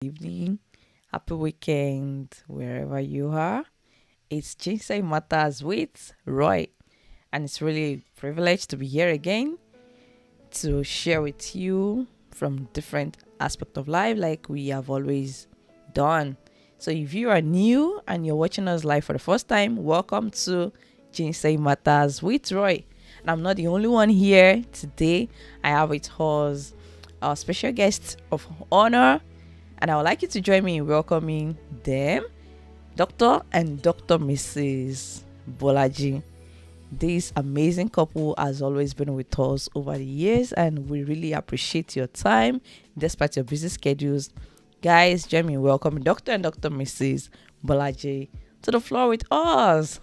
evening, happy weekend, wherever you are. It's Ginseng Matters with Roy, and it's really a privilege to be here again to share with you from different aspects of life, like we have always done. So, if you are new and you're watching us live for the first time, welcome to Ginseng Matters with Roy. And I'm not the only one here today. I have with us our special guest of honor, and I would like you to join me in welcoming them, Dr. and Dr. Mrs. Bolaji. This amazing couple has always been with us over the years, and we really appreciate your time despite your busy schedules. Guys, join me in welcoming Dr. and Dr. Mrs. Bolaji to the floor with us.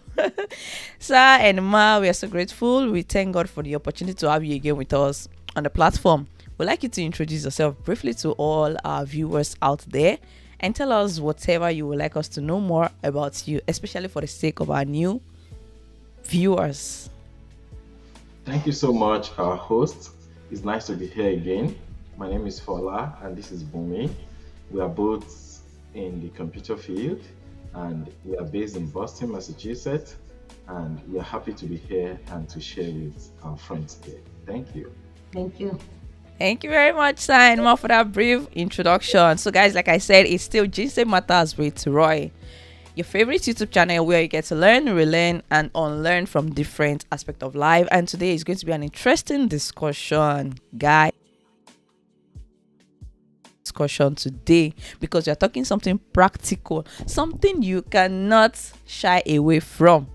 Sir and Ma, we are so grateful. We thank God for the opportunity to have you again with us on the platform. We'd like you to introduce yourself briefly to all our viewers out there and tell us whatever you would like us to know more about you, especially for the sake of our new viewers. Thank you so much, our host. It's nice to be here again. My name is Fola, and this is Bumi. We are both in the computer field, and we are based in Boston, Massachusetts. And we are happy to be here and to share with our friends here. Thank you. Thank you. Thank you very much, Sir and Ma, for that brief introduction. So, guys, like I said, it's still Ginseng Matters with Roy, your favorite YouTube channel where you get to learn, relearn, and unlearn from different aspects of life. And today is going to be an interesting discussion, guys. Discussion today because we are talking something practical, something you cannot shy away from.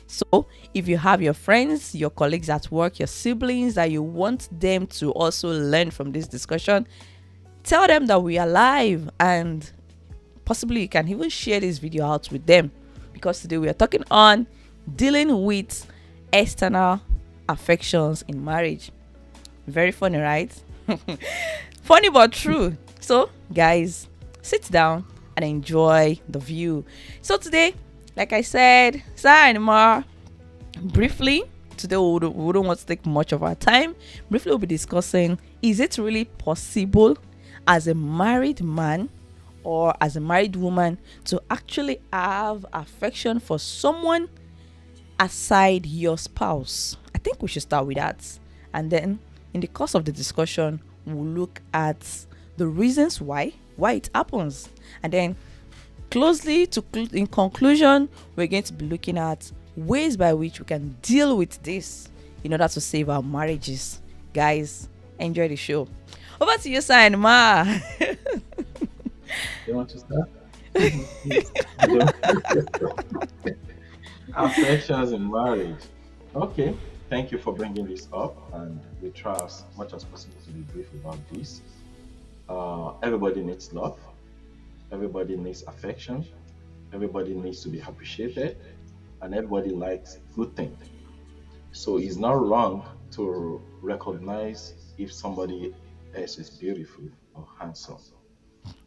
So, if you have your friends, your colleagues at work, your siblings that you want them to also learn from this discussion, tell them that we are live, and possibly you can even share this video out with them because today we are talking on dealing with external affections in marriage. Very funny, right? Funny but true. So, guys, sit down and enjoy the view. So, today, like I said, Sarah and Ma, briefly, today we don't want to take much of our time. Briefly, we'll be discussing, is it really possible as a married man or as a married woman to actually have affection for someone aside your spouse? I think we should start with that. And then in the course of the discussion, we'll look at the reasons why it happens. And then closely in conclusion, we're going to be looking at ways by which we can deal with this in order to save our marriages. Guys, enjoy the show. Over to you, Sir and Ma. You want to start? Affections in marriage. Okay. Thank you for bringing this up, and we try as much as possible to be brief about this. Everybody needs love. Everybody needs affection. Everybody needs to be appreciated, and everybody likes good things. So it's not wrong to recognize if somebody else is beautiful or handsome.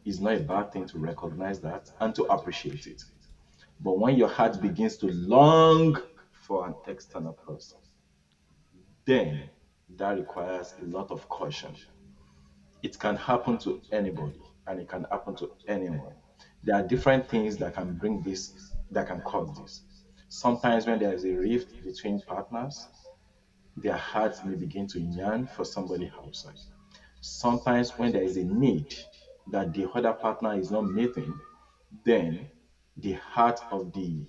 It's not a bad thing to recognize that and to appreciate it. But when your heart begins to long for an external person, then that requires a lot of caution. It can happen to anybody and it can happen to anyone. There are different things that can bring this, that can cause this. Sometimes when there is a rift between partners, their hearts may begin to yearn for somebody outside. Sometimes when there is a need that the other partner is not meeting, then the heart of the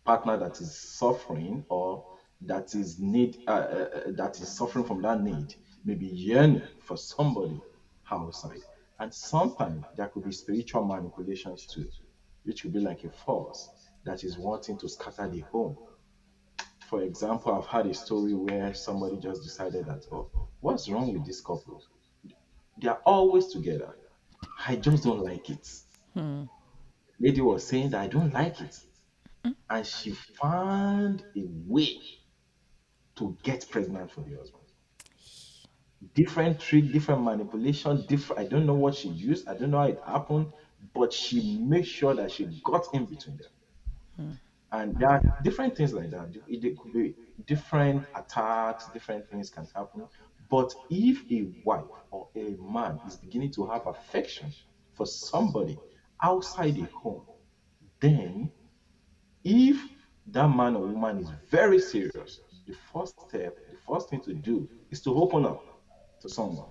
partner that is suffering or that is suffering from that need may be yearning for somebody outside. And sometimes there could be spiritual manipulations too, which could be like a force that is wanting to scatter the home. For example, I've had a story where somebody just decided that, oh, what's wrong with this couple? They are always together. I just don't like it. Hmm. Lady was saying that I don't like it. And she found a way to get pregnant for the husband. Different trick, different manipulation, different. I don't know what she used. I don't know how it happened, but she made sure that she got in between them. And there are different things like that. It could be different attacks, different things can happen. But if a wife or a man is beginning to have affection for somebody outside the home, then if that man or woman is very serious, the first step, the first thing to do is to open up to someone,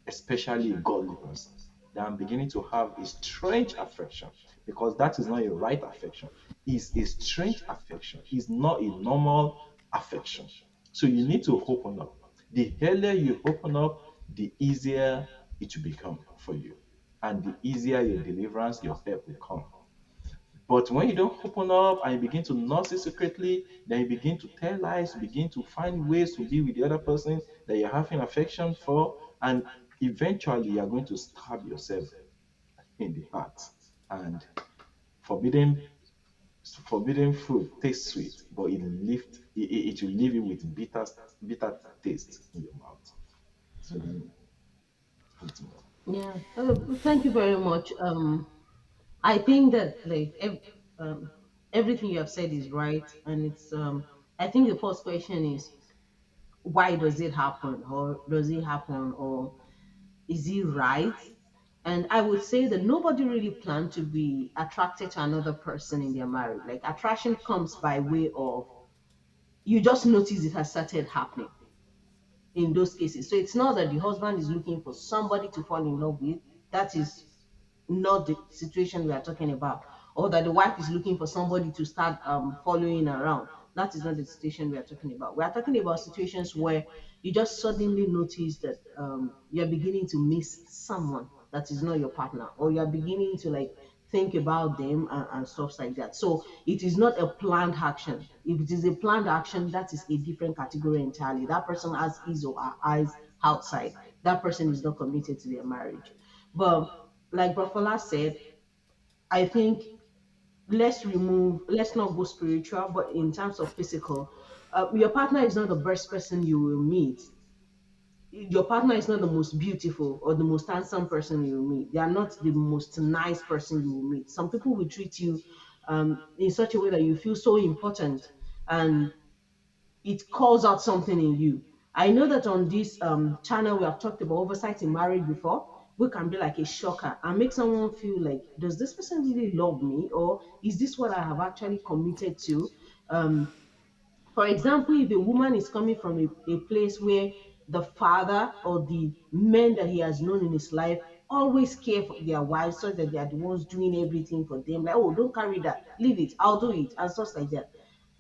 especially a godly person, that I'm beginning to have a strange affection, because that is not a right affection. It's a strange affection. It's not a normal affection. So you need to open up. The earlier you open up, the easier it will become for you. And the easier your deliverance, your help will come. But when you don't open up and you begin to nurse it secretly, then you begin to tell lies, you begin to find ways to be with the other person that you're having affection for, and eventually you're going to stab yourself in the heart. And forbidden forbidden fruit tastes sweet, but it will leave you with bitter taste in your mouth. So let me eat more. Yeah. Thank you very much. I think that everything you have said is right, and it's I think the first question is, why does it happen, or does it happen, or is it right? And I would say that nobody really planned to be attracted to another person in their marriage. Like, attraction comes by way of, you just notice it has started happening in those cases. So it's not that the husband is looking for somebody to fall in love with. That is not the situation we are talking about. Or that the wife is looking for somebody to start following around. That is not the situation we are talking about. We are talking about situations where you just suddenly notice that you're beginning to miss someone that is not your partner, or you're beginning to like think about them and stuff like that. So it is not a planned action. If it is a planned action, that is a different category entirely. That person has his or her eyes outside. That person is not committed to their marriage. But like Brofola said, I think let's not go spiritual, but in terms of physical, your partner is not the best person you will meet. Your partner is not the most beautiful or the most handsome person you will meet. They are not the most nice person you will meet. Some people will treat you in such a way that you feel so important, and it calls out something in you. I know that on this channel we have talked about oversight in marriage before, which can be like a shocker and make someone feel like, does this person really love me, or is this what I have actually committed to? Um, for example, if a woman is coming from a place where the father or the men that he has known in his life always care for their wives, so that they are the ones doing everything for them, like, oh, don't carry that, leave it, I'll do it, and stuff like that.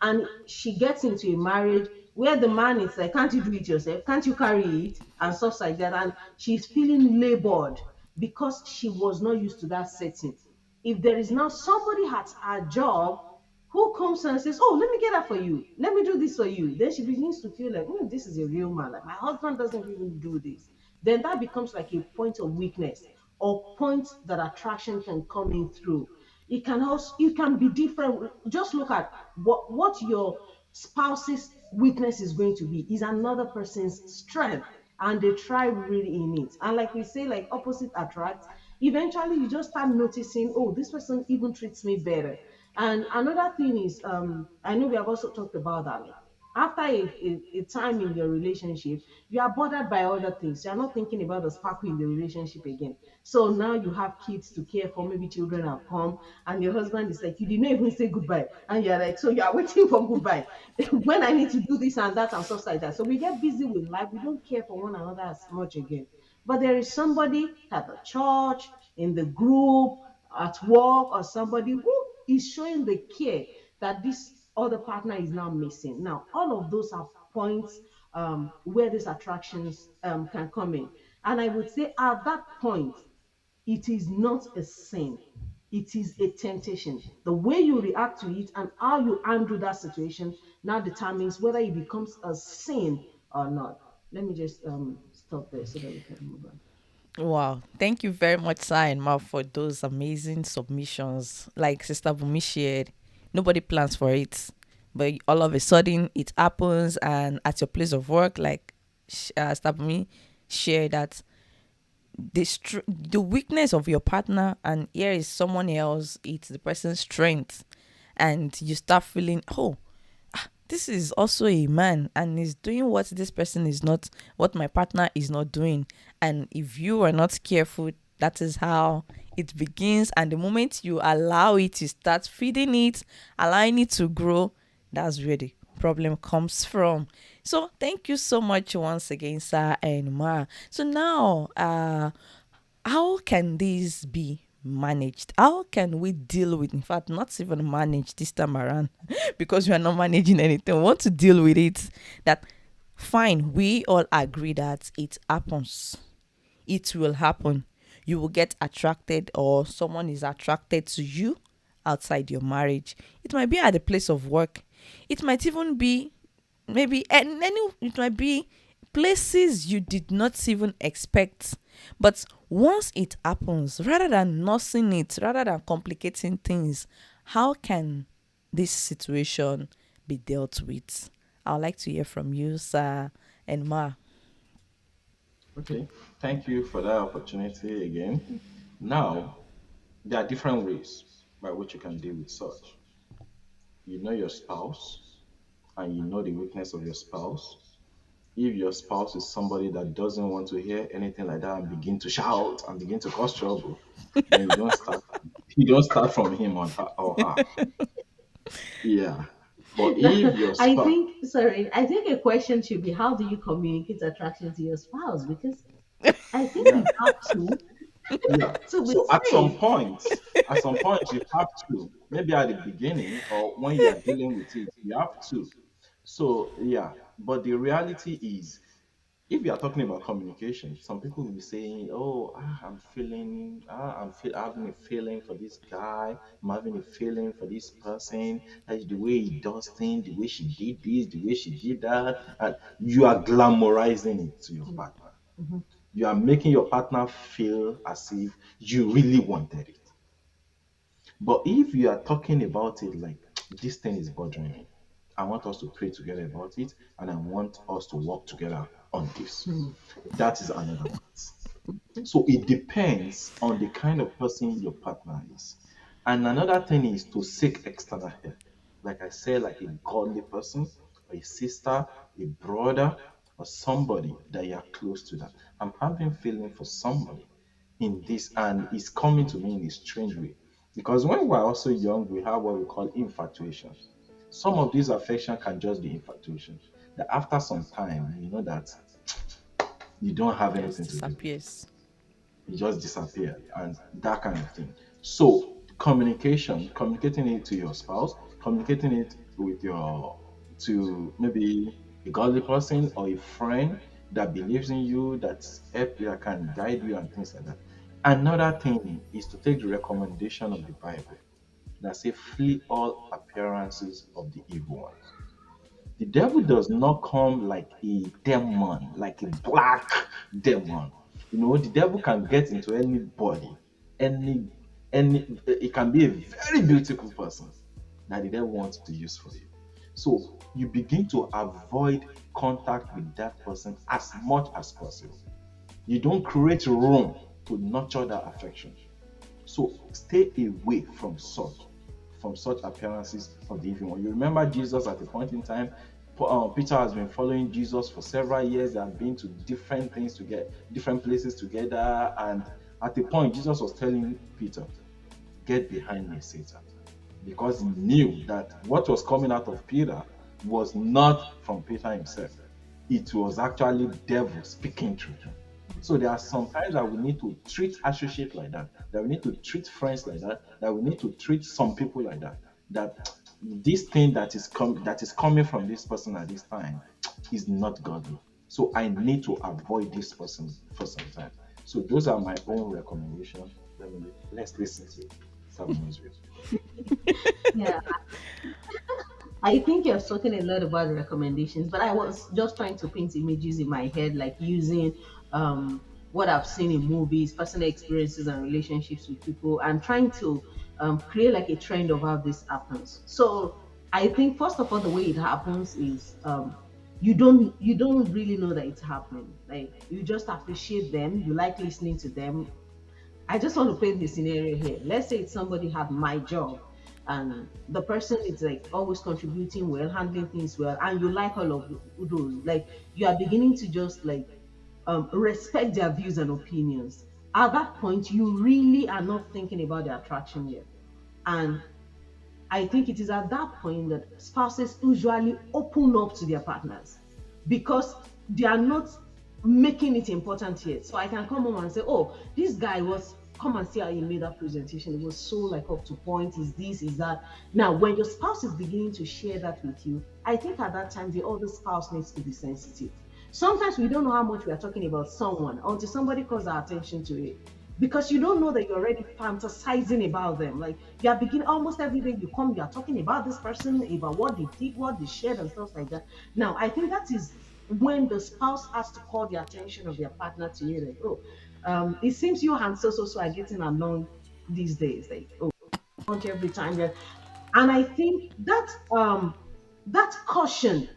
And she gets into a marriage where the man is like, can't you do it yourself? Can't you carry it? And stuff like that. And she's feeling labored because she was not used to that setting. If there is now somebody at her job who comes and says, oh, let me get that for you, let me do this for you, then she begins to feel like, this is a real man. Like, my husband doesn't even do this. Then that becomes like a point of weakness, or point that attraction can come in through. It can be different. Just look at what your spouse's weakness is going to be is another person's strength, and they try really in it. And like we say, like opposite attracts. Eventually you just start noticing, oh, this person even treats me better. And another thing is, I know we have also talked about that, like, after a time in your relationship, you are bothered by other things. You are not thinking about the sparkle in the relationship again. So now you have kids to care for, maybe children have come, and your husband is like, you did not even say goodbye. And you're like, so you are waiting for goodbye. When I need to do this and that and stuff like that. So we get busy with life. We don't care for one another as much again. But there is somebody at the church, in the group, at work, or somebody who is showing the care that this other partner is now missing. Now, all of those are points where these attractions can come in. And I would say at that point, it is not a sin. It is a temptation. The way you react to it and how you handle that situation now determines whether it becomes a sin or not. Let me just stop there so that we can move on. Wow. Thank you very much, Sai and Mal, for those amazing submissions. Like Sister Bumi shared, nobody plans for it. But all of a sudden, it happens. And at your place of work, like Sister Bumi shared, that the weakness of your partner, and here is someone else, it's the person's strength. And you start feeling, oh, this is also a man and is doing what this person is not, what my partner is not doing. And if you are not careful, that is how it begins, and the moment you allow it, you start feeding it, allowing it to grow, that's where the problem comes from. So thank you so much once again, sir and ma. So now, how can this be managed? How can we deal with, in fact, not even manage this time around, because we are not managing anything, we want to deal with it. That fine, we all agree that it happens, it will happen. You will get attracted, or someone is attracted to you outside your marriage. It might be at the place of work. It might even be, maybe, and any, it might be places you did not even expect. But once it happens, rather than nursing it, rather than complicating things, how can this situation be dealt with? I would like to hear from you, sir and ma. Okay, thank you for that opportunity again. Now, there are different ways by which you can deal with such. You know your spouse and you know the weakness of your spouse. If your spouse is somebody that doesn't want to hear anything like that and begin to shout and begin to cause trouble, then you don't start from him or her. Yeah. But if your I spouse, think, sorry, I think a question should be, how do you communicate attraction to your spouse? Because I think yeah, you have yeah. to be So safe. at some point you have to, maybe at the beginning or when you are dealing with it, you have to. So yeah, but the reality is, if you are talking about communication, some people will be saying, "Oh, having a feeling for this guy. I'm having a feeling for this person. That's the way he does things, the way she did this, the way she did that." And you are glamorizing it to your partner. Mhm. You are making your partner feel as if you really wanted it. But if you are talking about it like, this thing is bothering me, I want us to pray together about it, and I want us to work together on this. That is another one. So it depends on the kind of person your partner is. And another thing is to seek external help. Like I said, like a godly person, or a sister, a brother, or somebody that you are close to that. I'm having feeling for somebody in this, and it's coming to me in a strange way. Because when we're also young, we have what we call infatuation. Some of these affection can just be infatuation. That after some time, you know that you don't have Just anything to do. disappears. It just disappeared and that kind of thing. So communication, communicating it to your spouse, communicating it with your to maybe a godly person or a friend that believes in you, that can guide you and things like that. Another thing is to take the recommendation of the Bible that say flee all appearances of the evil one. The devil does not come like a demon, like a black demon. You know, the devil can get into anybody, any it can be a very beautiful person that the devil wants to use for you. So you begin to avoid contact with that person as much as possible. You don't create room to nurture that affection. So stay away from such appearances of the evil one. You remember Jesus at a point in time. Peter has been following Jesus for several years. They have been to different things to get different places together. And at a point, Jesus was telling Peter, "Get behind me, Satan," because he knew that what was coming out of Peter was not from Peter himself. It was actually devil speaking through him. So there are some times that we need to treat associates like that we need to treat friends like that we need to treat some people like that this thing that is coming from this person at this time is not godly. So I need to avoid this person for some time. So those are my own recommendations. Let's listen to someone else. Yeah, I think you're talking a lot about the recommendations, but I was just trying to paint images in my head, like using what I've seen in movies, personal experiences, and relationships with people, and trying to create like a trend of how this happens. So I think first of all, the way it happens is you don't really know that it's happening. Like you just appreciate them, you like listening to them. I just want to paint the scenario here. Let's say it's somebody had my job and the person is like always contributing well, handling things well, and you like all of those. Like you are beginning to just like respect their views and opinions. At that point, you really are not thinking about the attraction yet. And I think it is at that point that spouses usually open up to their partners because they are not making it important yet. So I can come home and say, oh, this guy was, come and see how he made that presentation. It was so like up to point, is this, is that. Now, when your spouse is beginning to share that with you, I think at that time the other spouse needs to be sensitive. Sometimes we don't know how much we are talking about someone until somebody calls our attention to it, because you don't know that you're already fantasizing about them. Like you are beginning almost every day you come, you are talking about this person, about what they did, what they shared, and stuff like that. Now, I think that is when the spouse has to call the attention of their partner to you, like, oh, it seems you and so are getting along these days. Like, oh, lunch every time. Yeah. And I think that that caution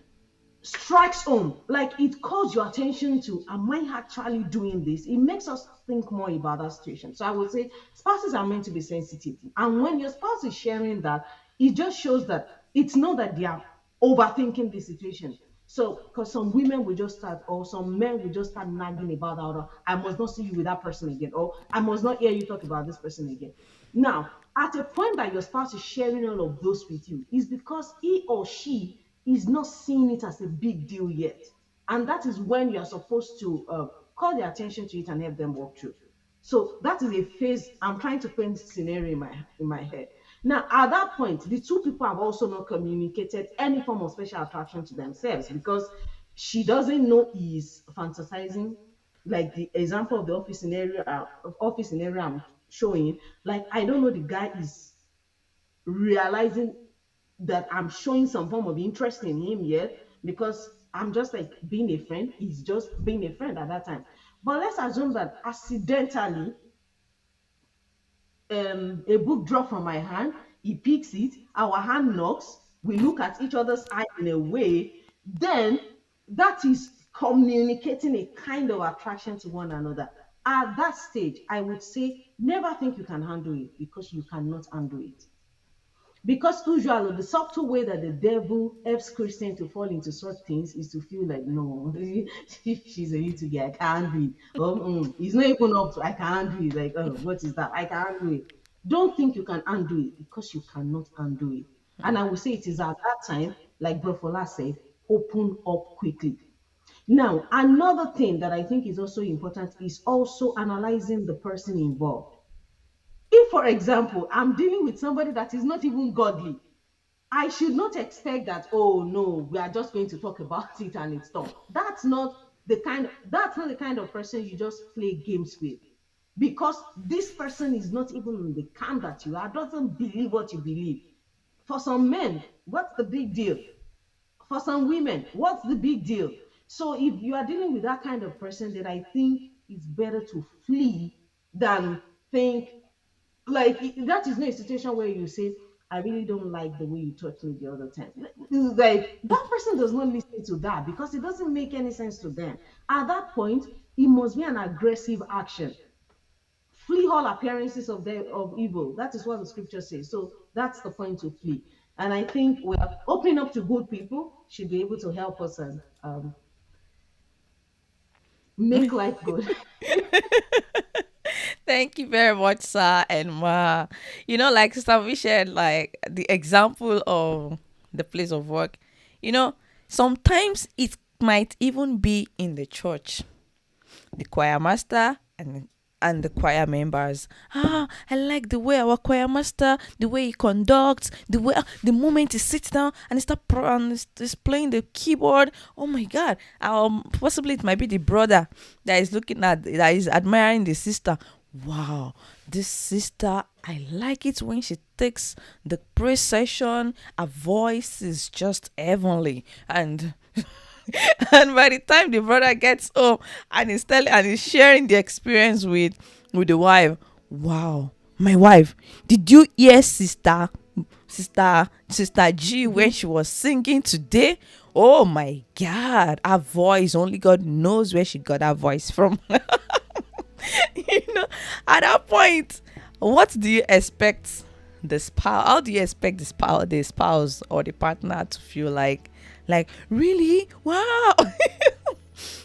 strikes home, like it calls your attention to, am I actually doing this? It makes us think more about that situation. So I would say spouses are meant to be sensitive, and when your spouse is sharing that, it just shows that it's not that they are overthinking the situation. So because some women will just start, or some men will just start nagging about that, or I must not see you with that person again, or I must not hear you talk about this person again. Now, at a point that your spouse is sharing all of those with you, is because he or she is not seeing it as a big deal yet. And that is when you are supposed to call their attention to it and help them walk through. So that is a phase. I'm trying to paint scenario in my head. Now, at that point, the two people have also not communicated any form of special attraction to themselves, because she doesn't know he's fantasizing. Like the example of the office scenario I'm showing, like I don't know the guy is realizing that I'm showing some form of interest in him yet, because I'm just like being a friend. He's just being a friend at that time. But let's assume that accidentally a book dropped from my hand, he picks it, our hand knocks, we look at each other's eye in a way, then that is communicating a kind of attraction to one another. At that stage, I would say never think you can handle it, because you cannot handle it. Because usually the subtle way that the devil helps Christian to fall into such things is to feel like, no, if she's a little girl, I can't do it. It's not even up to, I can't do it. Like, oh, what is that? I can't do it. Don't think you can undo it, because you cannot undo it. And I would say it is at that time, like Brofola said, open up quickly. Now, another thing that I think is also important is also analyzing the person involved. If, for example, I'm dealing with somebody that is not even godly, I should not expect that, oh no, we are just going to talk about it and it's done. That's not the kind of person you just play games with. Because this person is not even in the camp that you are, doesn't believe what you believe. For some men, what's the big deal? For some women, what's the big deal? So if you are dealing with that kind of person, then I think it's better to flee than think, like that is not a situation where you say, I really don't like the way you touched me the other time. Like that person does not listen to that, because it doesn't make any sense to them. At that point, it must be an aggressive action. Flee all appearances of evil. That is what the scripture says. So that's the point to flee. And I think we are opening up to good people should be able to help us and make life good. Thank you very much, sir and ma. Like Sister we shared, like the example of the place of work. Sometimes it might even be in the church. The choir master and the choir members. I like the way our choir master, the way he conducts, the moment he sits down and he is playing the keyboard. Oh my God! Possibly it might be the brother that is admiring the sister. Wow, this sister, I like it when she takes the praise session. Her voice is just heavenly, and and by the time the brother gets home and he's sharing the experience with the wife. Wow, my wife, did you hear sister G when she was singing today? Oh my God, her voice, only God knows where she got her voice from. you know at that point, what do you expect the spouse how do you expect the spouse or the partner to feel like, really? Wow.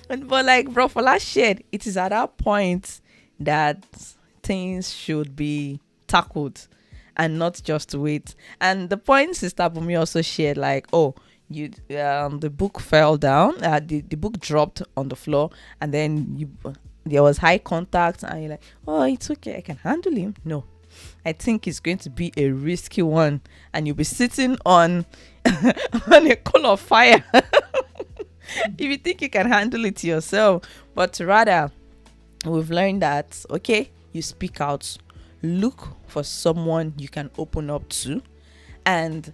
But like Bro Fola shared, it is at that point that things should be tackled and not just wait. And the point Sister Bumi also shared, like, oh, you the book fell down, the book dropped on the floor, and then you there was high contact, and you're like, oh, it's okay, I can handle him. No, I think it's going to be a risky one, and you'll be sitting on on a coal of fire if you think you can handle it yourself. But rather, we've learned that, okay, you speak out, look for someone you can open up to. And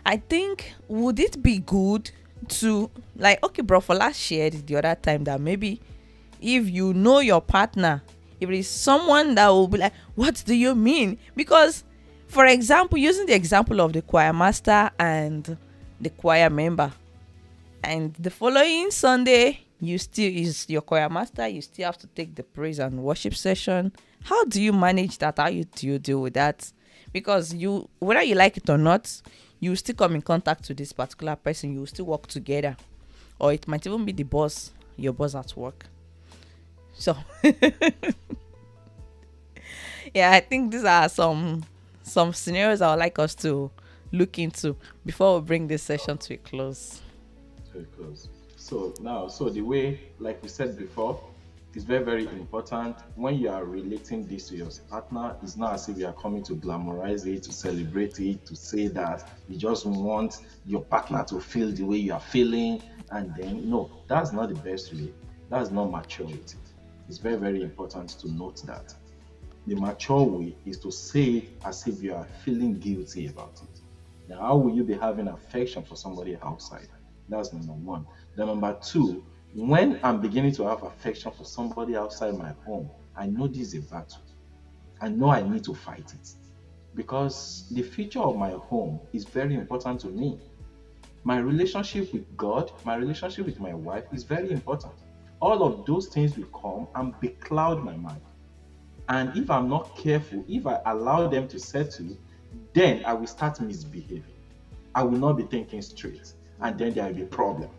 I think, would it be good to, like, okay, bro, for last shared the other time that maybe if you know your partner, if it is someone that will be like, what do you mean? Because, for example, using the example of the choir master and the choir member, and the following Sunday you still is your choir master, you still have to take the praise and worship session. How do you manage that? Do you deal with that? Because you, whether you like it or not, you still come in contact with this particular person, you will still work together, or it might even be the boss, your boss at work. So yeah, I think these are some scenarios I would like us to look into before we bring this session to a close. Very close. So now, so the way, like we said before, is very, very important. When you are relating this to your partner, it's not as if you are coming to glamorize it, to celebrate it, to say that you just want your partner to feel the way you are feeling. And then, no, that's not the best way. That's not maturity. It's very, very important to note that. The mature way is to say it as if you are feeling guilty about it. Now, how will you be having affection for somebody outside? That's number one. Then, number two, when I'm beginning to have affection for somebody outside my home, I know this is a battle. I know I need to fight it because the future of my home is very important to me. My relationship with God, my relationship with my wife is very important. All of those things will come and becloud my mind. And if I'm not careful, if I allow them to settle, then I will start misbehaving. I will not be thinking straight. And then there will be a problem.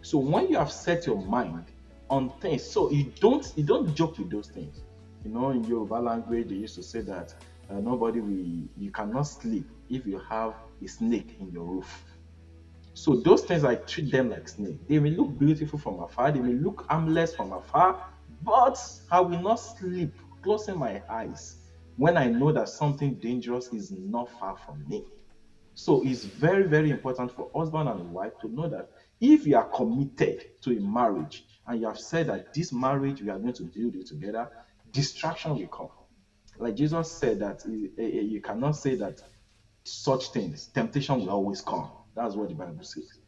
So when you have set your mind on things, so you don't joke with those things. You know, in Yoruba language, they used to say that nobody will, you cannot sleep if you have a snake in your roof. So those things, I treat them like snake. They may look beautiful from afar, they may look harmless from afar, but I will not sleep closing my eyes when I know that something dangerous is not far from me. So it's very, very important for husband and wife to know that if you are committed to a marriage and you have said that this marriage we are going to build it together, distraction will come. Like Jesus said that you cannot say that such things, temptation will always come. That's what the Bible says.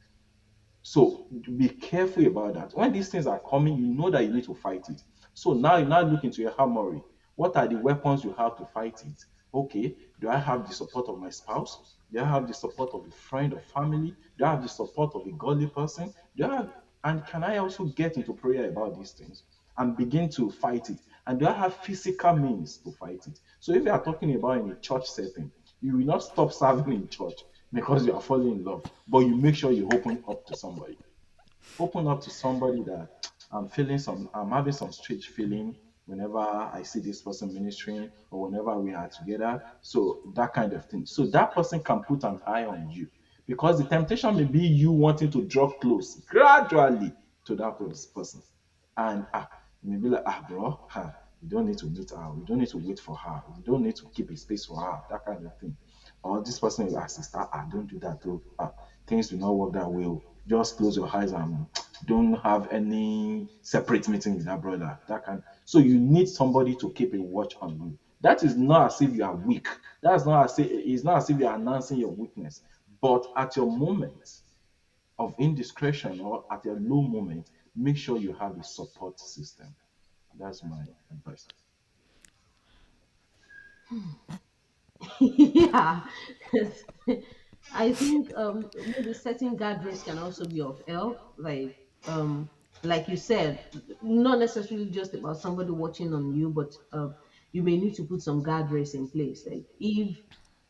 So be careful about that. When these things are coming, you know that you need to fight it. So now you now look into your armory. What are the weapons you have to fight it? Okay, do I have the support of my spouse? Do I have the support of a friend or family? Do I have the support of a godly person? Do I have, and can I also get into prayer about these things and begin to fight it? And do I have physical means to fight it? So if you are talking about in a church setting, you will not stop serving in church because you are falling in love, but you make sure you open up to somebody. Open up to somebody that I'm having some strange feeling whenever I see this person ministering or whenever we are together. So that kind of thing. So that person can put an eye on you because the temptation may be you wanting to draw close gradually to that person. And maybe like, bro, we don't need to meet her. We don't need to wait for her. We don't need to keep a space for her. That kind of thing. Or this person will ask, sister, don't do that. Though. Things will not work that way. Oh. Just close your eyes and don't have any separate meeting with that brother. That kind. So you need somebody to keep a watch on you. That is not as if you are weak. That's not as if it's not as if you are announcing your weakness. But at your moment of indiscretion or at a low moment, make sure you have a support system. That's my advice. Yeah. I think maybe setting guardrails can also be of help. Like you said, not necessarily just about somebody watching on you, but you may need to put some guardrails in place. Like if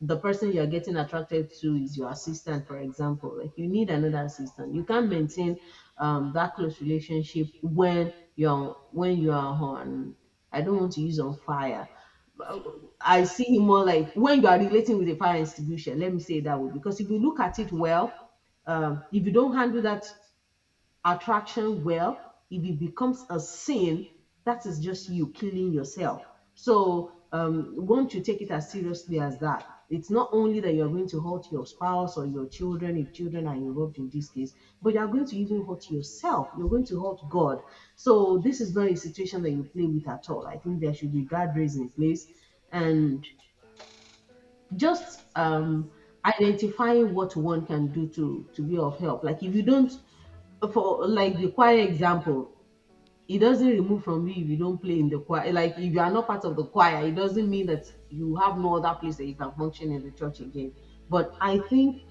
the person you're getting attracted to is your assistant, for example, like you need another assistant. You can't maintain that close relationship when you're on I don't want to use on fire. I see him more like when you are relating with a fire extinguisher. Let me say it that way, because if you look at it well, if you don't handle that attraction well, if it becomes a sin, that is just you killing yourself. So won't you take it as seriously as that? It's not only that you're going to hurt your spouse or your children, if children are involved in this case, but you're going to even hurt yourself. You're going to hurt God. So this is not a situation that you play with at all. I think there should be guardrails in place, and just identifying what one can do to be of help. Like if you don't, for like the choir example, it doesn't remove from you if you don't play in the choir. Like if you are not part of the choir, it doesn't mean that you have no other place that you can function in the church again. But I think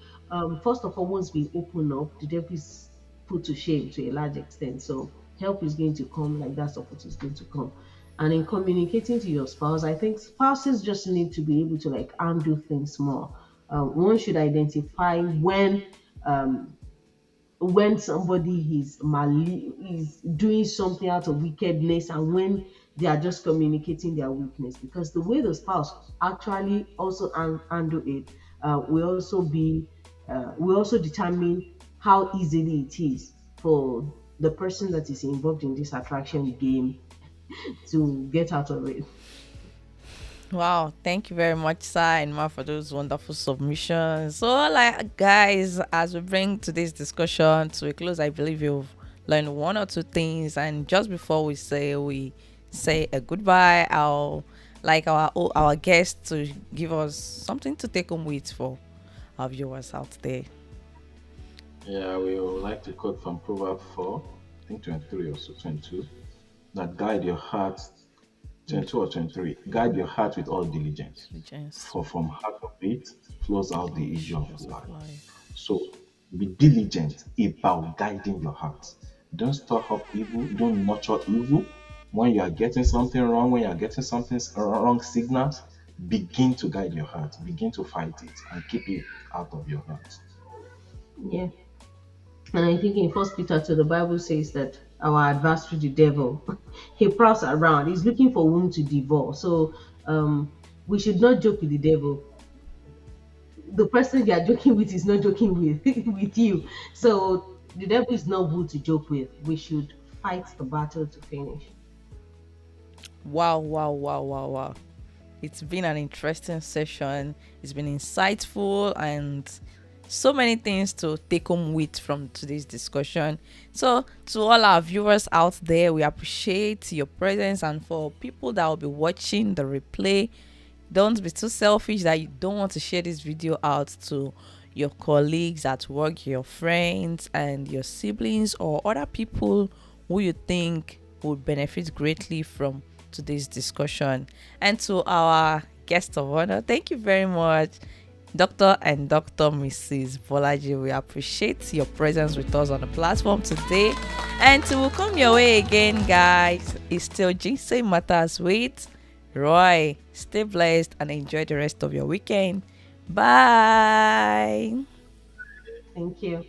first of all, once we open up, the devil is put to shame to a large extent. So help is going to come, like that support is going to come. And in communicating to your spouse, I think spouses just need to be able to like undo things more. One should identify um, when somebody is doing something out of wickedness, and when they are just communicating their weakness, because the way the spouse actually also handle it will also determine how easily it is for the person that is involved in this attraction game to get out of it. Wow, thank you very much, Sir and Ma, for those wonderful submissions. So, like, guys, as we bring today's discussion to a close, I believe you've learned one or two things. And just before we say a goodbye, I'll like our guests to give us something to take home with for our viewers out there. Yeah, we would like to quote from Proverbs 4, I think 23 or so, 22, that guide your heart, 22 or 23, guide your heart with all diligence, Diligence, for from heart of it flows out the issue of issues of life. life. So be diligent about guiding your heart. Don't stir up evil, don't nurture evil. When you are getting something wrong, when you are getting something wrong signals, begin to guide your heart, begin to fight it and keep it out of your heart. Yeah. And I think in First Peter 2, the Bible says that our adversary, the devil, he prowls around. He's looking for whom to devour. So we should not joke with the devil. The person you are joking with is not joking with with you. So the devil is not good to joke with. We should fight the battle to finish. Wow, wow, wow, wow, wow. It's been an interesting session. It's been insightful and so many things to take home with from today's discussion. So, to all our viewers out there, we appreciate your presence, and for people that will be watching the replay, don't be too selfish that you don't want to share this video out to your colleagues at work, your friends, and your siblings, or other people who you think would benefit greatly from today's discussion. And to our guest of honor, thank you very much, Dr. and Dr. Mrs. Bolaji. We appreciate your presence with us on the platform today. And to will come your way again, guys, it's still Ginseng Matters with Roy. Stay blessed and enjoy the rest of your weekend. Bye. Thank you.